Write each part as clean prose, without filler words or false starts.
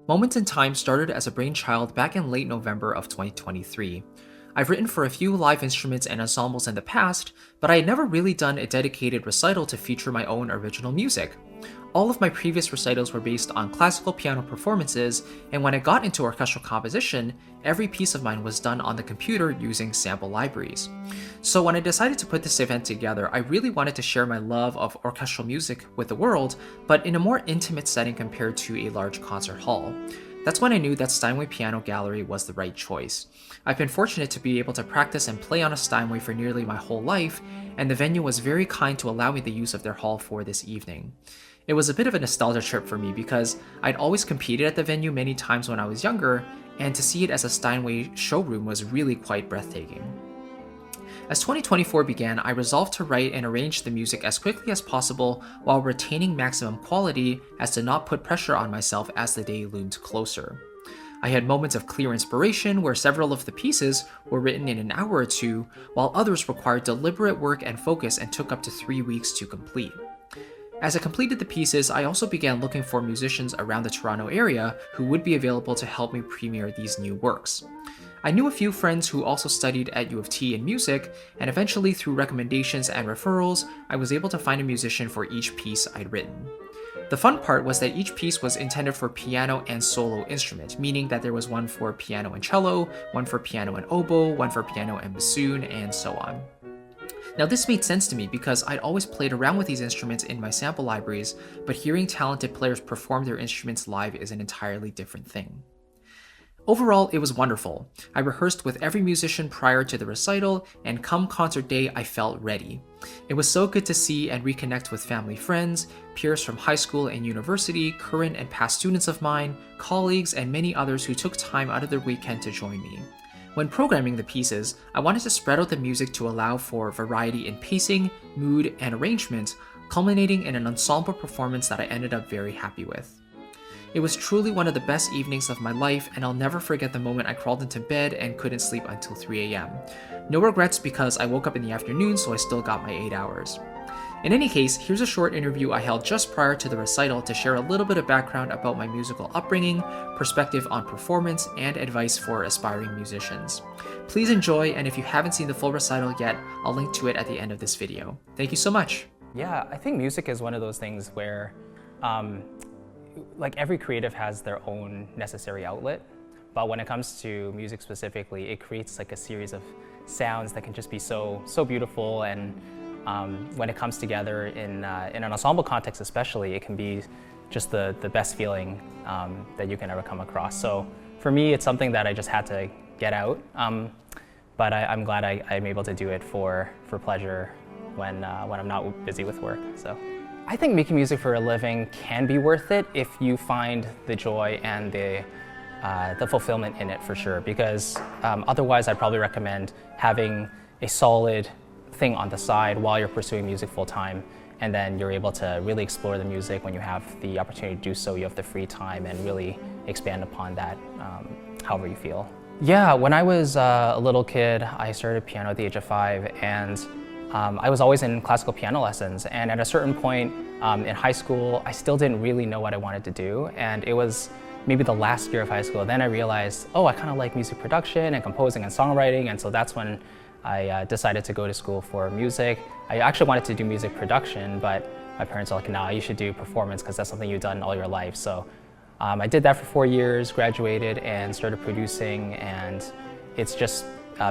Moments in Time started as a brainchild back in late November of 2023. I've written for a few live instruments and ensembles in the past, but I had never really done a dedicated recital to feature my own original music. All of my previous recitals were based on classical piano performances, and when I got into orchestral composition, every piece of mine was done on the computer using sample libraries. So when I decided to put this event together, I really wanted to share my love of orchestral music with the world, but in a more intimate setting compared to a large concert hall. That's when I knew that Steinway Piano Gallery was the right choice. I've been fortunate to be able to practice and play on a Steinway for nearly my whole life, and the venue was very kind to allow me the use of their hall for this evening. It was a bit of a nostalgia trip for me because I'd always competed at the venue many times when I was younger, and to see it as a Steinway showroom was really quite breathtaking. As 2024 began, I resolved to write and arrange the music as quickly as possible while retaining maximum quality as to not put pressure on myself as the day loomed closer. I had moments of clear inspiration where several of the pieces were written in an hour or two, while others required deliberate work and focus and took up to 3 weeks to complete. As I completed the pieces, I also began looking for musicians around the Toronto area who would be available to help me premiere these new works. I knew a few friends who also studied at U of T in music, and eventually through recommendations and referrals, I was able to find a musician for each piece I'd written. The fun part was that each piece was intended for piano and solo instrument, meaning that there was one for piano and cello, one for piano and oboe, one for piano and bassoon, and so on. Now this made sense to me because I'd always played around with these instruments in my sample libraries, but hearing talented players perform their instruments live is an entirely different thing. Overall, it was wonderful. I rehearsed with every musician prior to the recital, and come concert day, I felt ready. It was so good to see and reconnect with family friends, peers from high school and university, current and past students of mine, colleagues, and many others who took time out of their weekend to join me. When programming the pieces, I wanted to spread out the music to allow for variety in pacing, mood, and arrangement, culminating in an ensemble performance that I ended up very happy with. It was truly one of the best evenings of my life, and I'll never forget the moment I crawled into bed and couldn't sleep until 3 a.m. No regrets because I woke up in the afternoon, so I still got my 8 hours. In any case, here's a short interview I held just prior to the recital to share a little bit of background about my musical upbringing, perspective on performance, and advice for aspiring musicians. Please enjoy, and if you haven't seen the full recital yet, I'll link to it at the end of this video. Thank you so much. Yeah, I think music is one of those things where like every creative has their own necessary outlet, but when it comes to music specifically, it creates like a series of sounds that can just be so beautiful, and when it comes together in an ensemble context especially, it can be just the best feeling that you can ever come across. So for me, it's something that I just had to get out, but I'm glad I'm able to do it for pleasure when I'm not busy with work. So I think making music for a living can be worth it if you find the joy and the fulfillment in it, for sure, because otherwise I'd probably recommend having a solid thing on the side while you're pursuing music full time, and then you're able to really explore the music when you have the opportunity to do so. You have the free time and really expand upon that however you feel. Yeah, when I was a little kid, I started piano at the age of 5, and I was always in classical piano lessons, and at a certain point in high school, I still didn't really know what I wanted to do, and it was maybe the last year of high school, then I realized, oh, I kind of like music production and composing and songwriting, and so that's when I decided to go to school for music. I actually wanted to do music production, but my parents were like, nah, you should do performance because that's something you've done all your life. So I did that for 4 years, graduated, and started producing, and it's just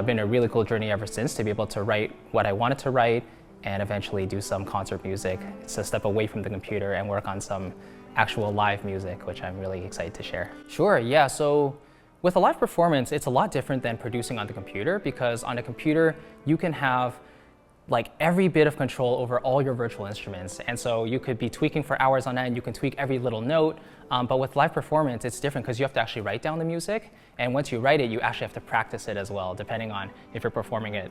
been a really cool journey ever since to be able to write what I wanted to write and eventually do some concert music. It's a step away from the computer and work on some actual live music, which I'm really excited to share. Sure, yeah, so with a live performance, it's a lot different than producing on the computer, because on the computer, you can have like every bit of control over all your virtual instruments. And so you could be tweaking for hours on end, you can tweak every little note, but with live performance, it's different because you have to actually write down the music. And once you write it, you actually have to practice it as well, depending on if you're performing it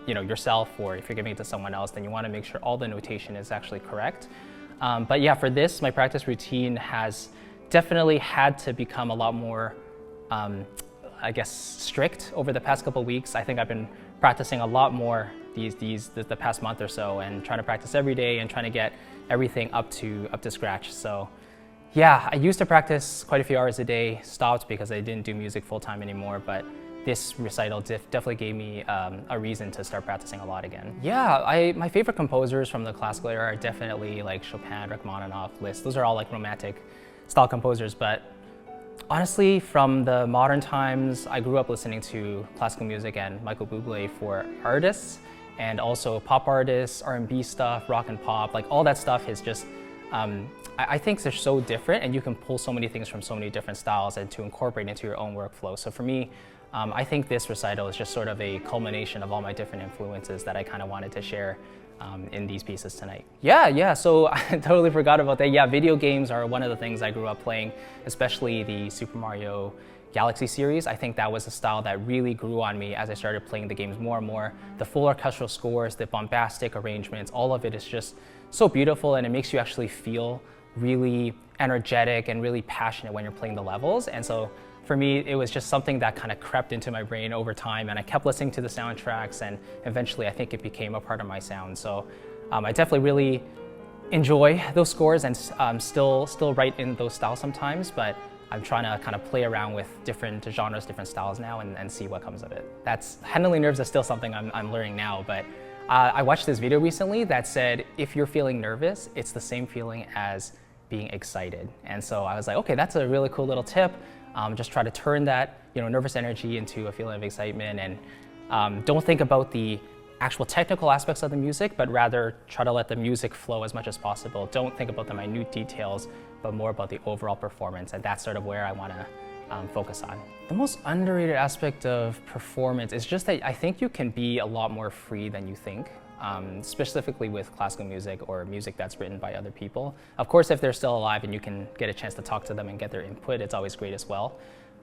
yourself, or if you're giving it to someone else, then you want to make sure all the notation is actually correct. But yeah, for this, my practice routine has definitely had to become a lot more I guess, strict over the past couple of weeks. I think I've been practicing a lot more the past month or so, and trying to practice every day and trying to get everything up to scratch. So Yeah, I used to practice quite a few hours a day, stopped because I didn't do music full-time anymore, but this recital definitely gave me a reason to start practicing a lot again. Yeah, my favorite composers from the classical era are definitely like Chopin, Rachmaninoff, Liszt. Those are all like romantic style composers, but honestly, from the modern times, I grew up listening to classical music and Michael Bublé for artists, and also pop artists, R&B stuff, rock and pop, like all that stuff is just, I think they're so different, and you can pull so many things from so many different styles and to incorporate into your own workflow. So for me, I think this recital is just sort of a culmination of all my different influences that I kind of wanted to share in these pieces tonight. Yeah, so I totally forgot about that. Yeah, video games are one of the things I grew up playing, especially the Super Mario Galaxy series. I think that was a style that really grew on me as I started playing the games more and more. The full orchestral scores, the bombastic arrangements, all of it is just so beautiful, and it makes you actually feel really energetic and really passionate when you're playing the levels. And so for me, it was just something that kind of crept into my brain over time, and I kept listening to the soundtracks, and eventually I think it became a part of my sound. So I definitely really enjoy those scores, and still write in those styles sometimes, but I'm trying to kind of play around with different genres, different styles now, and see what comes of it. Handling nerves is still something I'm learning now, but I watched this video recently that said, if you're feeling nervous, it's the same feeling as being excited. And so I was like, okay, that's a really cool little tip. Just try to turn that nervous energy into a feeling of excitement, and don't think about the actual technical aspects of the music, but rather try to let the music flow as much as possible. Don't think about the minute details, but more about the overall performance, and that's sort of where I want to focus on. The most underrated aspect of performance is just that I think you can be a lot more free than you think. Specifically with classical music or music that's written by other people. Of course, if they're still alive and you can get a chance to talk to them and get their input, it's always great as well.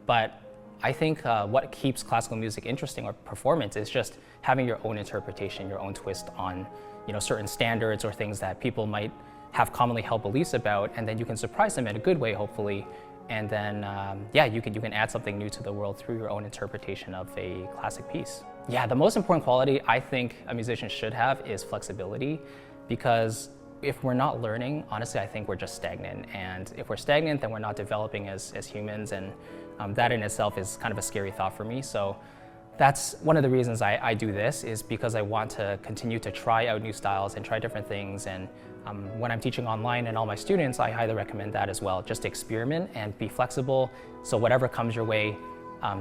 But I think what keeps classical music interesting or performance is just having your own interpretation, your own twist on certain standards or things that people might have commonly held beliefs about, and then you can surprise them in a good way, hopefully. And then, you can add something new to the world through your own interpretation of a classic piece. Yeah, the most important quality I think a musician should have is flexibility, because if we're not learning, honestly, I think we're just stagnant. And if we're stagnant, then we're not developing as humans, and that in itself is kind of a scary thought for me. So that's one of the reasons I do this, is because I want to continue to try out new styles and try different things. And when I'm teaching online and all my students, I highly recommend that as well. Just experiment and be flexible. So whatever comes your way,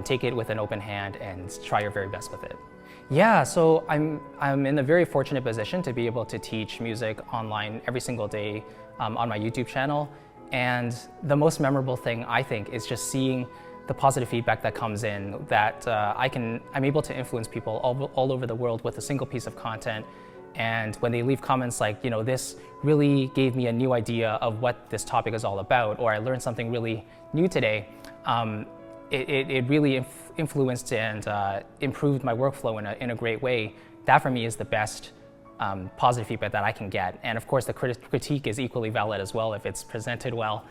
take it with an open hand and try your very best with it. Yeah, so I'm in a very fortunate position to be able to teach music online every single day on my YouTube channel. And the most memorable thing, I think, is just seeing the positive feedback that comes in, that I'm able to influence people all over the world with a single piece of content. And when they leave comments like, this really gave me a new idea of what this topic is all about, or I learned something really new today, it really influenced and improved my workflow in a great way. That for me is the best positive feedback that I can get. And of course, the critique is equally valid as well if it's presented well.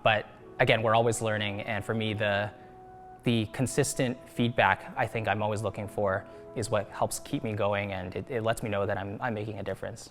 But again, we're always learning, and for me, the consistent feedback I think I'm always looking for is what helps keep me going, and it lets me know that I'm making a difference.